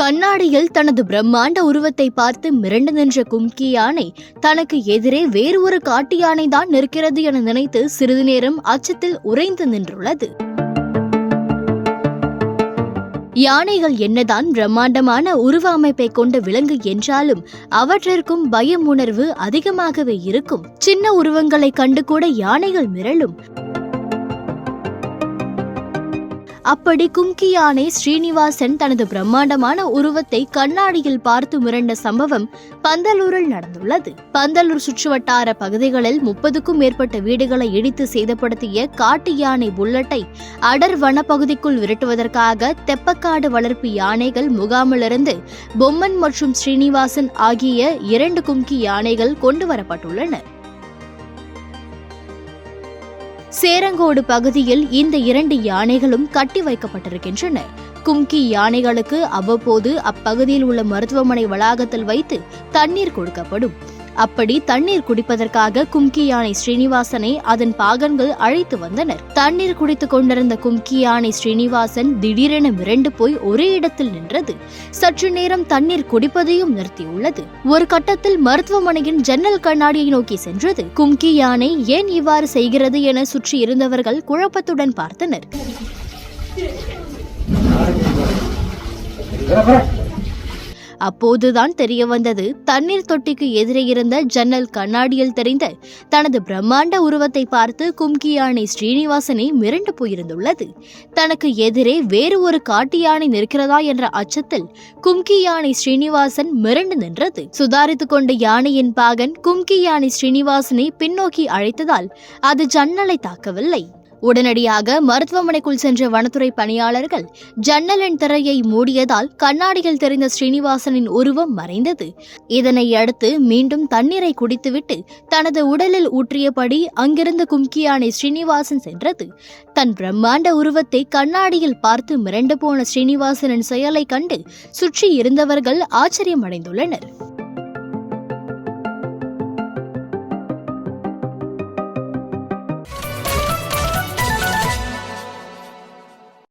கண்ணாடியில் தனது பிரம்மாண்ட உருவத்தை பார்த்து மிரண்டு நின்ற கும்கி யானை தனக்கு எதிரே வேறு ஒரு காட்டு யானை தான் நிற்கிறது என நினைத்து சிறிது நேரம் அச்சத்தில் உறைந்து நின்றுள்ளது. யானைகள் என்னதான் பிரம்மாண்டமான உருவ அமைப்பை கொண்ட விலங்கு என்றாலும் அவற்றிற்கும் பயம் உணர்வு அதிகமாகவே இருக்கும். சின்ன உருவங்களை கண்டு கூட யானைகள் மிரளும். அப்படி கும்கி யானை ஸ்ரீனிவாசன் தனது பிரம்மாண்டமான உருவத்தை கண்ணாடியில் பார்த்து மிரண்ட சம்பவம் பந்தலூரில் நடந்துள்ளது. பந்தலூர் சுற்றுவட்டார பகுதிகளில் 30க்கும் மேற்பட்ட வீடுகளை இடித்து சேதப்படுத்திய காட்டு யானை புல்லட்டை அடர் வனப்பகுதிக்குள் விரட்டுவதற்காக தெப்பக்காடு வளர்ப்பு யானைகள் முகாமிலிருந்து பொம்மன் மற்றும் ஸ்ரீனிவாசன் ஆகிய 2 கும்கி யானைகள் கொண்டுவரப்பட்டுள்ளன. சேரங்கோடு பகுதியில் இந்த 2 யானைகளும் கட்டி வைக்கப்பட்டிருக்கின்றன. கும்கி யானைகளுக்கு அவ்வப்போது அப்பகுதியில் உள்ள மருத்துவமனை வளாகத்தில் வைத்து தண்ணீர் கொடுக்கப்படும். அப்படி தண்ணீர் குடிப்பதற்காக கும்கி யானை ஸ்ரீனிவாசனை அதன் பாகன்கள் அழைத்து வந்தனர். தண்ணீர் குடித்துக் கொண்டிருந்த கும்கி யானை ஸ்ரீனிவாசன் திடீரென மிரண்டு போய் ஒரே இடத்தில் நின்றது. சற்று நேரம் தண்ணீர் குடிப்பதையும் நிறுத்தியுள்ளது. ஒரு கட்டத்தில் மருத்துவமனையின் ஜன்னல் கண்ணாடியை நோக்கி சென்றது. கும்கி யானை ஏன் இவ்வாறு செய்கிறது என சுற்றி இருந்தவர்கள் குழப்பத்துடன் பார்த்தனர். அப்போதுதான் தெரிய வந்தது, தண்ணீர் தொட்டிக்கு எதிரே இருந்த ஜன்னல் கண்ணாடியில் தெரிந்த தனது பிரம்மாண்ட உருவத்தை பார்த்து கும்கி யானை ஸ்ரீனிவாசனை மிரண்டு போயிருந்துள்ளது. தனக்கு எதிரே வேறு ஒரு காட்டு யானை நிற்கிறதா என்ற அச்சத்தில் கும்கி யானை ஸ்ரீனிவாசன் மிரண்டு நின்றது. சுதாரித்துக் கொண்ட யானையின் பாகன் கும்கி யானை ஸ்ரீனிவாசனை பின்னோக்கி அழைத்ததால் அது ஜன்னலை தாக்கவில்லை. உடனடியாக மருத்துவமனைக்குள் சென்ற வனத்துறை பணியாளர்கள் ஜன்னலின் திரையை மூடியதால் கண்ணாடியில் தெரிந்த ஸ்ரீனிவாசனின் உருவம் மறைந்தது. இதனை அடுத்து மீண்டும் தண்ணீரை குடித்துவிட்டு தனது உடலில் ஊற்றியபடி அங்கிருந்து கும்கி யானை ஸ்ரீனிவாசன் சென்றது. தன் பிரம்மாண்ட உருவத்தை கண்ணாடியில் பார்த்து மிரண்டு போன ஸ்ரீனிவாசனின் செயலை கண்டு சுற்றி இருந்தவர்கள் ஆச்சரியமடைந்துள்ளனர்.